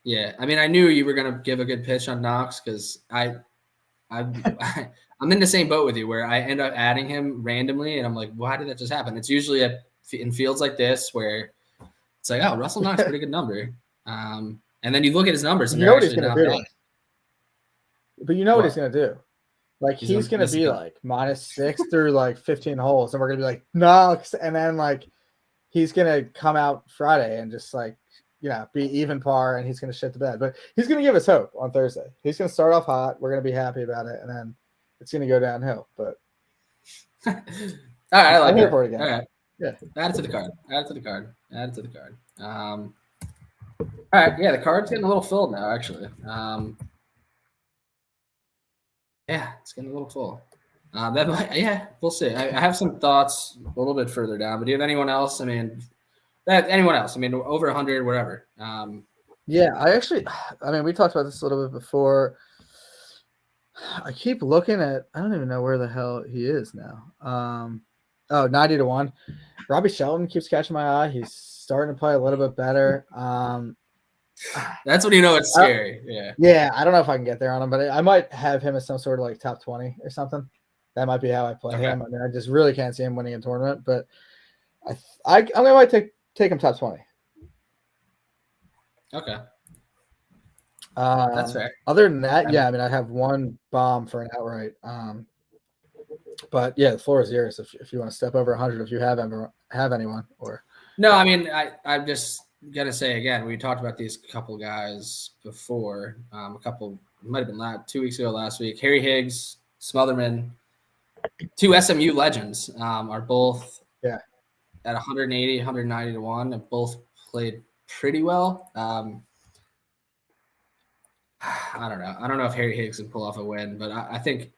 Yeah, I mean, I knew you were going to give a good pitch on Knox because I'm in the same boat with you where I end up adding him randomly, and I'm like, why did that just happen? It's usually in fields like this where it's like, oh, Russell Knox, pretty good number. And then you look at his numbers, and you know what he's going to do. But you know what he's going to do. Like, he's going to be like -6 through like 15 holes, and we're going to be like, Knox, and then like he's going to come out Friday and just like, be even par, and he's going to shit the bed. But he's going to give us hope on Thursday. He's going to start off hot. We're going to be happy about it, and then it's going to go downhill. But all right, I like it. For it again. All right, yeah. Add it to the card. All right, yeah, the card's getting a little filled now, actually. Yeah, it's getting a little full. We'll see. I have some thoughts a little bit further down, but do you have anyone else? I mean, over 100, whatever. Yeah, we talked about this a little bit before. I keep looking at, I don't even know where the hell he is now. 90-1. Robbie Shelton keeps catching my eye. He's starting to play a little bit better. That's when you know it's scary. Yeah, I don't know if I can get there on him, but I might have him as some sort of like top 20 or something. That might be how I play him. I mean, I just really can't see him winning a tournament, but I might take him top 20. Okay. That's fair. Other than that, yeah, I mean, I have one bomb for an outright. But yeah, the floor is yours if you want to step over 100, if you have anyone or. No, I mean, I'm just gonna say again, we talked about these couple guys before. Might have been 2 weeks ago, last week. Harry Higgs, Smotherman, 2 SMU legends, are both at 180, 190-1, and both played pretty well. I don't know. I don't know if Harry Higgs can pull off a win, but I think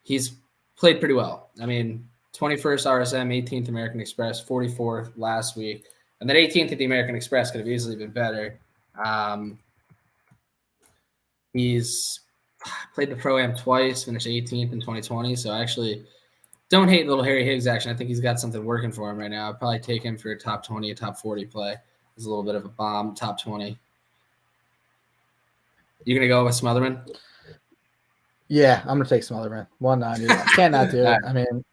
he's played pretty well. I mean, 21st RSM, 18th American Express, 44th last week. And then 18th at the American Express could have easily been better. He's played the Pro-Am twice, finished 18th in 2020. So I actually don't hate little Harry Higgs action. I think he's got something working for him right now. I'd probably take him for a top 20, a top 40 play. It's a little bit of a bomb, top 20. You going to go with Smotherman? Yeah, I'm going to take Smotherman. 190. I cannot do it. I mean,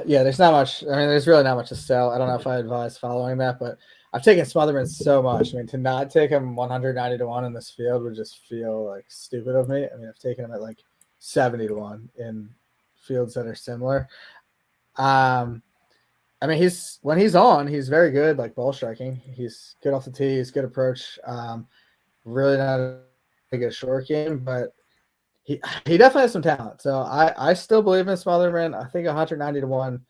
there's not much. I mean, there's really not much to sell. I don't know if I advise following that, but I've taken Smotherman so much. I mean, to not take him 190-1 in this field would just feel like stupid of me. I mean, I've taken him at like 70-1 in fields that are similar. I mean, when he's on, he's very good, like ball striking. He's good off the tee. He's good approach. Really not a good short game, but he definitely has some talent. So I still believe in Smotherman. I think 190-1.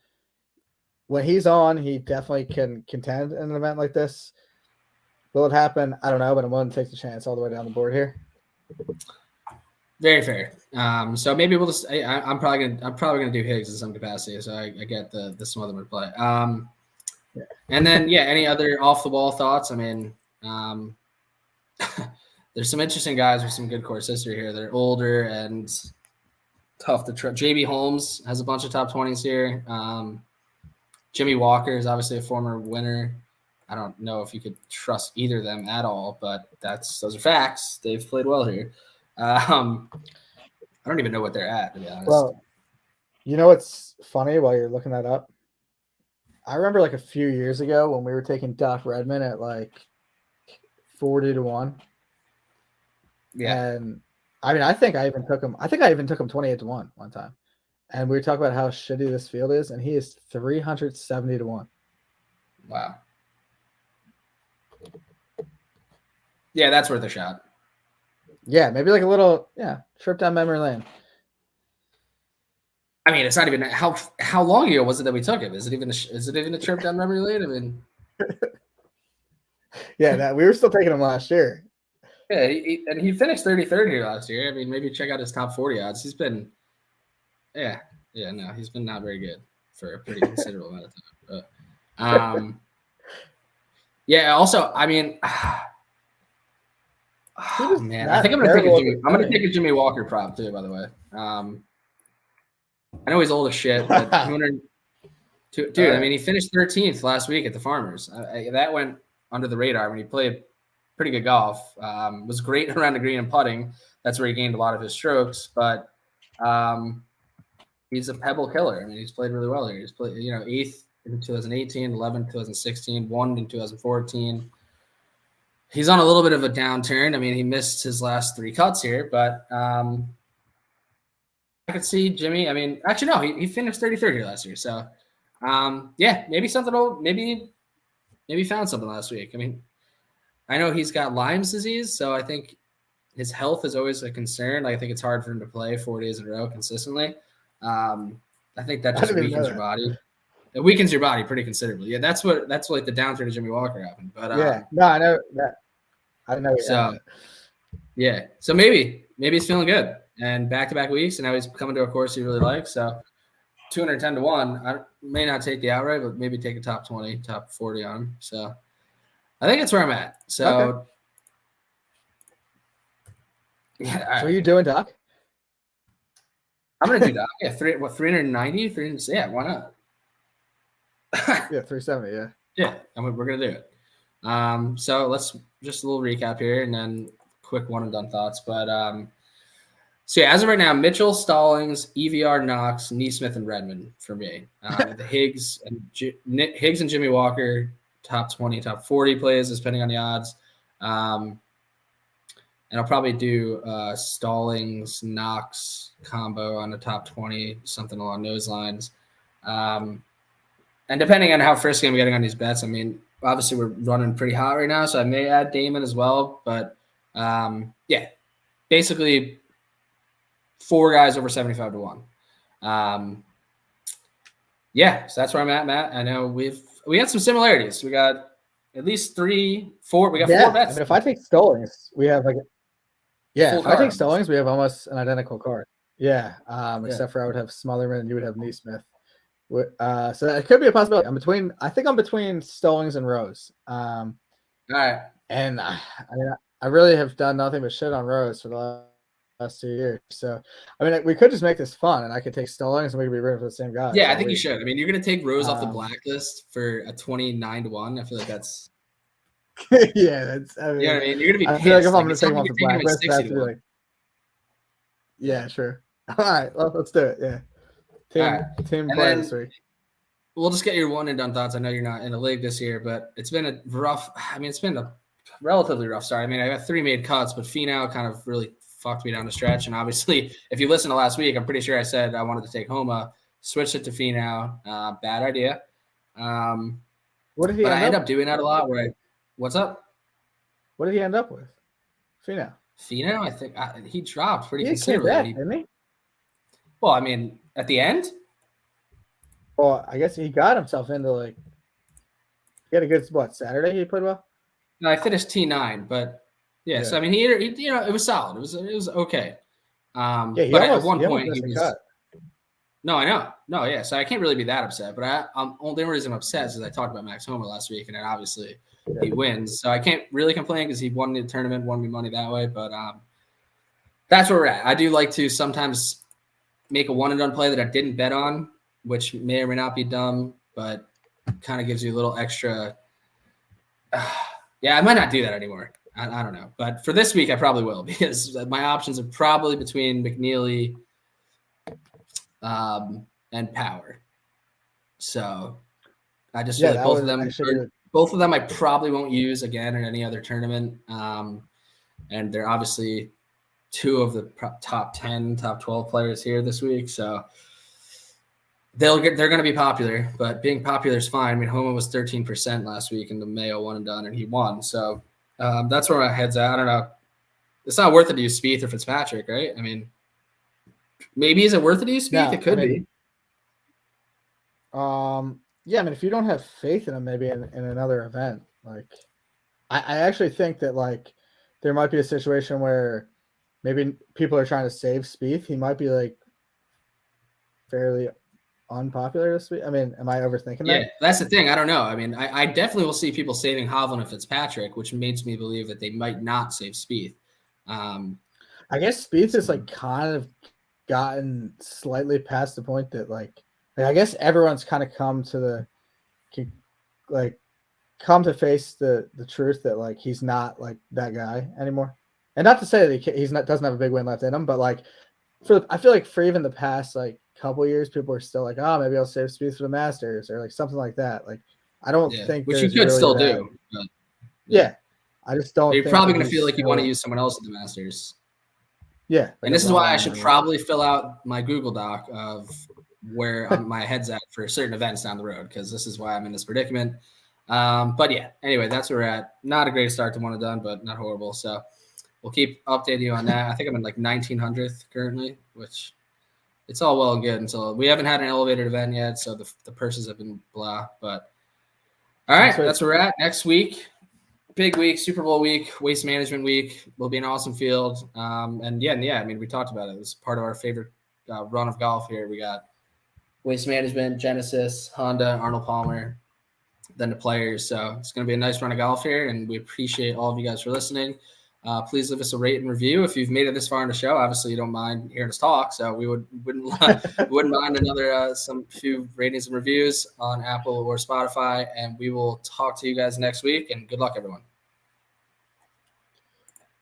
When he's on, he definitely can contend in an event like this. Will it happen? I don't know, but I'm willing to take the chance all the way down the board here. Very fair. So maybe we'll just. I'm probably gonna do Higgs in some capacity. So I get the Smotherman play. And then any other off the wall thoughts? I mean, there's some interesting guys with some good course history here. They're older and tough to try. JB Holmes has a bunch of top 20s here. Jimmy Walker is obviously a former winner. I don't know if you could trust either of them at all, but those are facts. They've played well here. I don't even know what they're at, to be honest. Well, you know what's funny while you're looking that up? I remember like a few years ago when we were taking Doc Redman at like 40-1. Yeah. And I mean, I think I even took him 28-1 one time. And we were talking about how shitty this field is, and he is 370-1. Wow. Yeah, that's worth a shot. Yeah, maybe like a little trip down memory lane. I mean, it's not even how long ago was it that we took him? Is it even a trip down memory lane? I mean, yeah, we were still taking him last year. Yeah, he finished 33rd here last year. I mean, maybe check out his top 40 odds. He's been, he's been not very good for a pretty considerable amount of time. But, also, I mean, man, I think I'm gonna take a Jimmy Walker prop too. By the way, I know he's old as shit, but 200. Dude, I mean, he finished 13th last week at the Farmers. That went under the radar when he played pretty good golf. Was great around the green and putting. That's where he gained a lot of his strokes. But he's a Pebble killer. I mean, he's played really well here. He's played, 8th in 2018, 11th in 2016, 1 in 2014. He's on a little bit of a downturn. I mean, he missed his last 3 cuts here, but I could see Jimmy. I mean, actually, no, he finished 33rd here last year. So, maybe something. Maybe found something last week. I mean, I know he's got Lyme's disease, so I think his health is always a concern. I think it's hard for him to play 4 days in a row consistently. I think that just weakens your body. It weakens your body pretty considerably. Yeah, that's like the downturn of Jimmy Walker happened. But no, I know that. I know. So so maybe he's feeling good, and back-to-back weeks, and now he's coming to a course he really likes. So 210-1. I may not take the outright, but maybe take a top 20, top 40 on him. So I think that's where I'm at. So So are you doing, Doc? I'm gonna do Doc. Yeah, 390, 300. Yeah, why not? Yeah, 370. Yeah. Yeah, we're gonna do it. So let's just a little recap here, and then quick one and done thoughts. But so as of right now, Mitchell, Stallings, EVR, Knox, Neesmith, and Redmond for me. The Higgs and Jimmy Walker, top 20, top 40 plays, depending on the odds. And I'll probably do Stallings, Knox combo on the top 20, something along those lines. And depending on how frisky I'm getting on these bets, I mean, obviously we're running pretty hot right now, so I may add Damon as well. But basically 4 guys over 75-1. So that's where I'm at, Matt. I know we had some similarities. We got at least 3, 4. We got 4 bets. I mean, if I take Stallings, we have if I take Stallings, we have almost an identical card. Yeah, except for I would have Smotherman and you would have Neesmith. So it could be a possibility. I'm between Stallings and Rose. All right. And I mean, I really have done nothing but shit on Rose for the last 2 years. So, I mean, we could just make this fun, and I could take Stallings, and we could be rooting for the same guy. Yeah, I think you should. I mean, you're going to take Rose off the blacklist for a 29-1. I feel like that's. Yeah, that's. I mean, you know what I mean? You're going to be. I feel like if I'm going to take him off the blacklist, that's like. Yeah, sure. All right, well, let's do it. Yeah. Team play this week. We'll just get your one and done thoughts. I know you're not in the league this year, but it's been a relatively rough start. I mean, I got 3 made cuts, but Finau kind of really fucked me down the stretch. And obviously, if you listen to last week, I'm pretty sure I said I wanted to take HOMA, switched it to Finau. Bad idea. What did he? But I end up doing that a lot. What's up? What did he end up with? Finau, I think he dropped pretty considerably. Didn't he? Well, I mean, at the end. Well, I guess he got himself into he had a good Saturday he played well. No, I finished T9, but yeah. So I mean, he it was solid. It was okay. But at one point he was. Cut. No, I know. No, yeah. So I can't really be that upset. But the only reason I'm upset is I talked about Max HOMA last week, and then obviously he wins. So I can't really complain because he won the tournament, won me money that way. But that's where we're at. I do like to sometimes make a one and done play that I didn't bet on, which may or may not be dumb, but kind of gives you a little extra Yeah, I might not do that anymore. I don't know. But for this week, I probably will because my options are probably between McNeely and Power. So I just feel like that both of would them actually both of them I probably won't use again in any other tournament. And they're obviously two of the top 10, top 12 players here this week. So they're going to be popular, but being popular is fine. I mean, Homa was 13% last week in the Mayo one and done, and he won. So that's where my head's at. I don't know. It's not worth it to use Spieth or Fitzpatrick, right? I mean, maybe is it worth it to use Spieth? no, It could be. Yeah, I mean, if you don't have faith in him, maybe in another event, like I actually think that like there might be a situation where maybe people are trying to save Spieth. He might be like fairly unpopular this week. I mean, am I overthinking that? Yeah, that's the thing. I don't know. I mean, I definitely will see people saving Hovland and Fitzpatrick, which makes me believe that they might not save Spieth. I guess Spieth is like kind of gotten slightly past the point that like I guess everyone's kind of come to face the truth that like he's not like that guy anymore. And not to say that he's not doesn't have a big win left in him, but like I feel like for even the past like couple years, people are still like, oh, maybe I'll save Spieth for the Masters or like something like that. Like I don't think which you there's could really still that. do. But, yeah, I just don't. You're think probably that going to feel like you want to still, use someone else at the Masters. yeah, like and a this is why I Rahm should or- probably fill out my Google Doc of where my head's at for certain events down the road, because this is why I'm in this predicament. But yeah, anyway, that's where we're at. Not a great start to one and done, but not horrible. So we'll keep updating you on that. I think I'm in like 1900th currently, which it's all well and good until we haven't had an elevated event yet. So the purses have been blah. But all right, that's where we're at. Next week, big week, Super Bowl week, waste management week will be an awesome field. And yeah, I mean, we talked about it. It was part of our favorite run of golf here. We got waste management, Genesis, Honda, Arnold Palmer, then the players. So it's going to be a nice run of golf here, and we appreciate all of you guys for listening. Please leave us a rate and review if you've made it this far in the show. Obviously, you don't mind hearing us talk, so we wouldn't mind another some few ratings and reviews on Apple or Spotify. And we will talk to you guys next week. And good luck, everyone.